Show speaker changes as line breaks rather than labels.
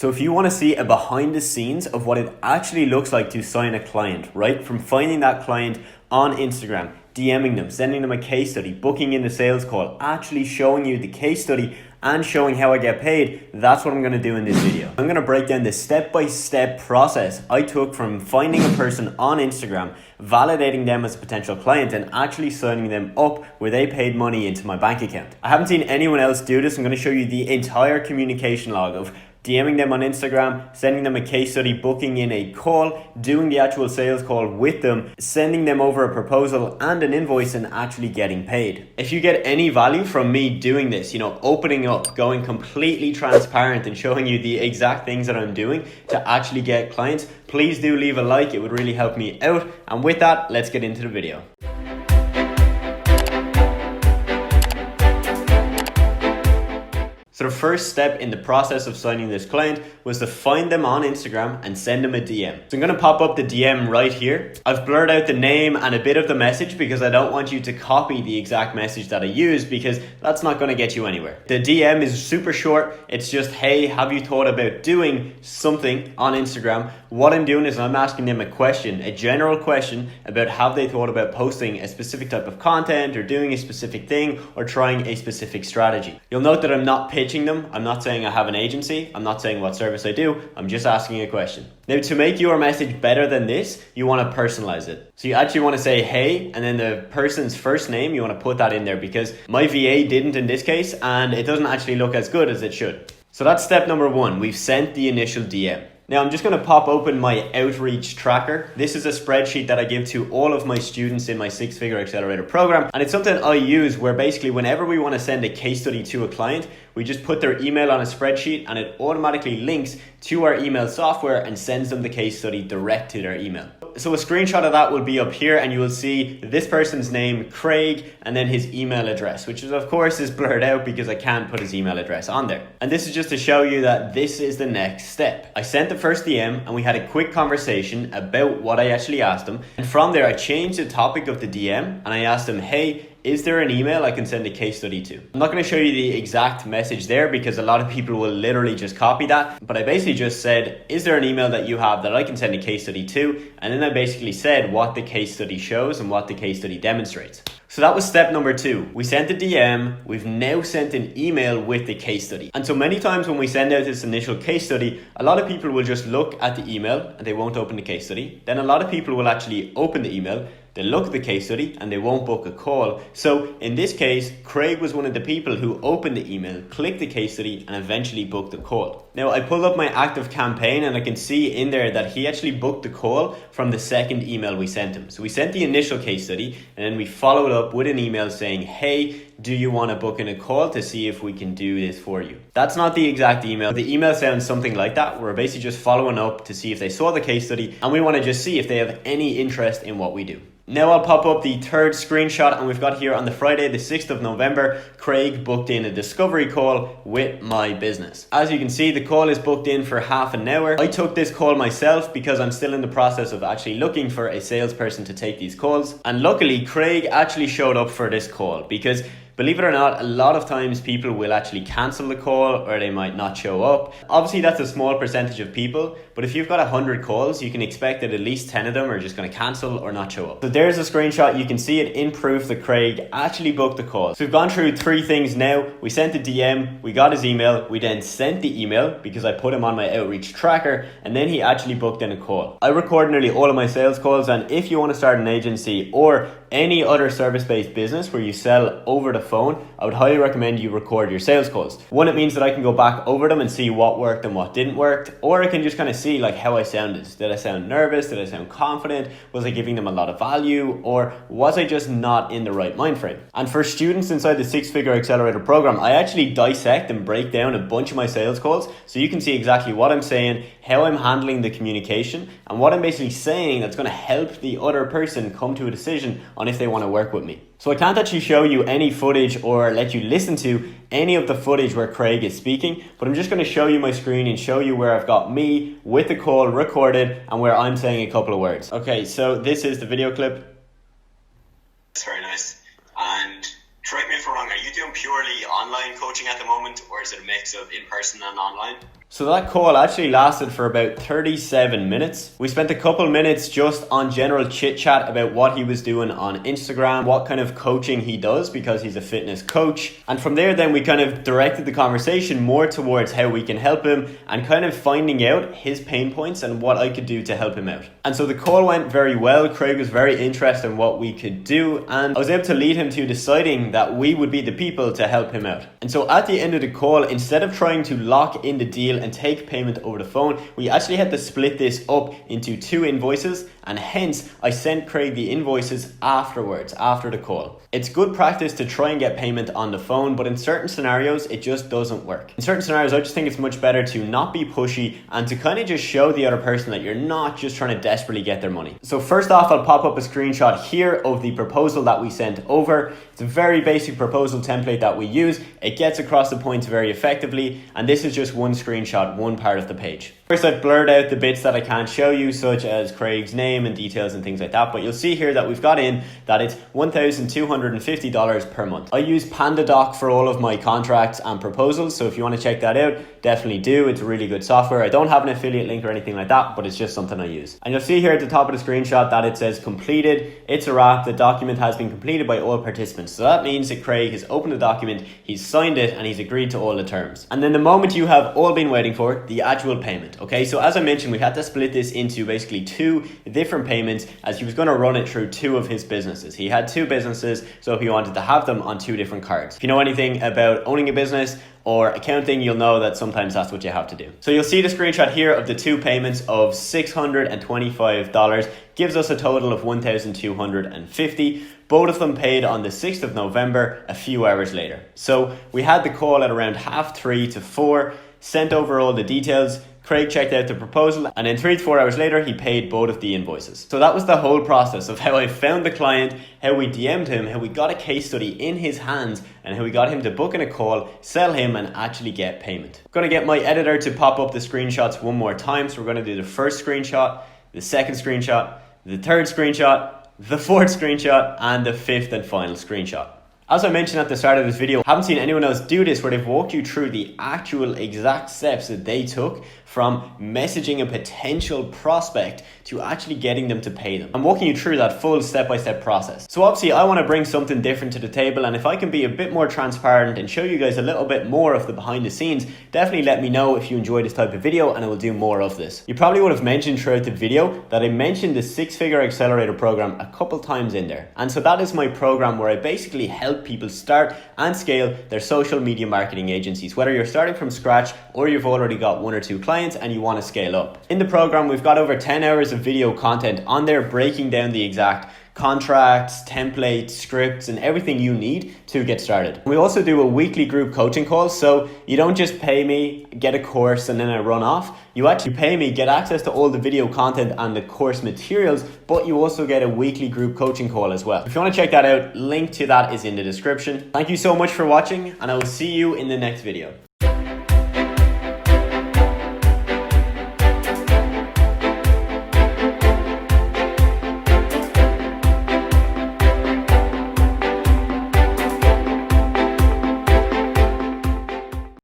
So if you want to see a behind the scenes of what it actually looks like to sign a client, right? From finding that client on Instagram, DMing them, sending them a case study, booking in the sales call, actually showing you the case study and showing how I get paid, that's what I'm going to do in this video. I'm going to break down the step-by-step process I took from finding a person on Instagram, validating them as a potential client, and actually signing them up where they paid money into my bank account. I haven't seen anyone else do this. I'm going to show you the entire communication log of DMing them on Instagram, sending them a case study, booking in a call, doing the actual sales call with them, sending them over a proposal and an invoice, and actually getting paid. If you get any value from me doing this, opening up, going completely transparent and showing you the exact things that I'm doing to actually get clients, please do leave a like. It would really help me out. And with that, let's get into the video. So the first step in the process of signing this client was to find them on Instagram and send them a DM. So I'm going to pop up the DM right here. I've blurred out the name and a bit of the message because I don't want you to copy the exact message that I use, because that's not going to get you anywhere. The DM is super short. It's just, hey, have you thought about doing something on Instagram? What I'm doing is I'm asking them a question, a general question about have they thought about posting a specific type of content or doing a specific thing or trying a specific strategy. You'll note that I'm not pitching them. I'm not saying I have an agency. I'm not saying what service I do. I'm just asking a question. Now, to make your message better than this, you want to personalize it. So you actually want to say, hey, and then the person's first name, you want to put that in there, because my VA didn't in this case, and it doesn't actually look as good as it should. So that's step number one. We've sent the initial DM. Now I'm just going to pop open my outreach tracker. This is a spreadsheet that I give to all of my students in my 6-figure accelerator program. And it's something I use where basically whenever we want to send a case study to a client, we just put their email on a spreadsheet and it automatically links to our email software and sends them the case study direct to their email. So a screenshot of that will be up here, and you will see this person's name, Craig, and then his email address, which is of course is blurred out because I can't put his email address on there. And this is just to show you that this is the next step. I sent the first DM and we had a quick conversation about what I actually asked him. And from there, I changed the topic of the DM and I asked him, hey, is there an email I can send a case study to? I'm not going to show you the exact message there because a lot of people will literally just copy that. But I basically just said, is there an email that you have that I can send a case study to? And then I basically said what the case study shows and what the case study demonstrates. So that was step number 2. We sent a DM. We've now sent an email with the case study. And so many times when we send out this initial case study, a lot of people will just look at the email and they won't open the case study. Then a lot of people will actually open the email, they look at the case study and they won't book a call. So in this case, Craig was one of the people who opened the email, clicked the case study, and eventually booked the call. Now I pulled up my active campaign and I can see in there that he actually booked the call from the second email we sent him. So we sent the initial case study and then we followed up with an email saying, hey, do you want to book in a call to see if we can do this for you? That's not the exact email. The email sounds something like that. We're basically just following up to see if they saw the case study and we want to just see if they have any interest in what we do. Now I'll pop up the third screenshot, and we've got here on the Friday, the 6th of November, Craig booked in a discovery call with my business. As you can see, the call is booked in for half an hour. I took this call myself because I'm still in the process of actually looking for a salesperson to take these calls. And luckily, Craig actually showed up for this call because, believe it or not, a lot of times people will actually cancel the call or they might not show up. Obviously, that's a small percentage of people, but if you've got 100 calls, you can expect that at least 10 of them are just going to cancel or not show up. So there's a screenshot. You can see it in proof that Craig actually booked the call. So we've gone through 3 things now. We sent the DM, we got his email, we then sent the email because I put him on my outreach tracker, and then he actually booked in a call. I record nearly all of my sales calls, and if you want to start an agency or any other service-based business where you sell over the phone, I would highly recommend you record your sales calls. One, it means that I can go back over them and see what worked and what didn't work, or I can just kind of see like how I sounded. Did I sound nervous? Did I sound confident? Was I giving them a lot of value, or was I just not in the right mind frame? And for students inside the 6-figure accelerator program, I actually dissect and break down a bunch of my sales calls so you can see exactly what I'm saying, how I'm handling the communication, and what I'm basically saying that's going to help the other person come to a decision on if they want to work with me. So I can't actually show you any footage or let you listen to any of the footage where Craig is speaking, but I'm just going to show you my screen and show you where I've got me with the call recorded and where I'm saying a couple of words. Okay, so this is the video clip.
That's very nice. And correct me if I'm wrong, are you doing purely online coaching at the moment, or is it a mix of in-person and online?
So that call actually lasted for about 37 minutes. We spent a couple minutes just on general chit chat about what he was doing on Instagram, what kind of coaching he does because he's a fitness coach. And from there then we kind of directed the conversation more towards how we can help him and kind of finding out his pain points and what I could do to help him out. And so the call went very well. Craig was very interested in what we could do, and I was able to lead him to deciding that we would be the people to help him out. And so at the end of the call, instead of trying to lock in the deal and take payment over the phone, we actually had to split this up into 2 invoices, and hence I sent Craig the invoices afterwards, after the call. It's good practice to try and get payment on the phone, but in certain scenarios it just doesn't work. In certain scenarios I just think it's much better to not be pushy and to kind of just show the other person that you're not just trying to desperately get their money. So first off, I'll pop up a screenshot here of the proposal that we sent over. It's a very basic proposal template that we use. It gets across the points very effectively, and this is just one screenshot, one part of the page. First, I've blurred out the bits that I can't show you, such as Craig's name and details and things like that, but you'll see here that we've got in that it's $1,250 per month. I use PandaDoc for all of my contracts and proposals, so if you want to check that out, definitely do. It's a really good software. I don't have an affiliate link or anything like that, but it's just something I use. And you'll see here at the top of the screenshot that it says completed. It's a wrap. The document has been completed by all participants. So that means that Craig has opened the document, he's signed it, and he's agreed to all the terms. And then the moment you have all been waiting for, the actual payment. Okay, so as I mentioned, we had to split this into basically 2 different payments as he was going to run it through 2 of his businesses. He had 2 businesses, so he wanted to have them on 2 different cards. If you know anything about owning a business or accounting, you'll know that sometimes that's what you have to do. So you'll see the screenshot here of the 2 payments of $625 gives us a total of $1,250. Both of them paid on the 6th of November, a few hours later. So we had the call at around 3:30 to 4, sent over all the details. Craig checked out the proposal, and then 3 to 4 hours later, he paid both of the invoices. So that was the whole process of how I found the client, how we DM'd him, how we got a case study in his hands, and how we got him to book in a call, sell him, and actually get payment. I'm going to get my editor to pop up the screenshots one more time. So we're going to do the first screenshot, the second screenshot, the third screenshot, the fourth screenshot, and the 5th and final screenshot. As I mentioned at the start of this video, I haven't seen anyone else do this where they've walked you through the actual exact steps that they took from messaging a potential prospect to actually getting them to pay them. I'm walking you through that full step-by-step process. So obviously I want to bring something different to the table, and if I can be a bit more transparent and show you guys a little bit more of the behind the scenes, definitely let me know if you enjoy this type of video and I will do more of this. You probably would have mentioned throughout the video that I mentioned the 6-figure accelerator program a couple times in there. And so that is my program where I basically help people start and scale their social media marketing agencies, whether you're starting from scratch or you've already got 1 or 2 clients and you want to scale up. In the program, we've got over 10 hours of video content on there breaking down the exact contracts, templates, scripts, and everything you need to get started. We also do a weekly group coaching call, so you don't just pay me, get a course, and then I run off. You actually pay me, get access to all the video content and the course materials, but you also get a weekly group coaching call as well. If you want to check that out, link to that is in the description. Thank you so much for watching, and I will see you in the next video.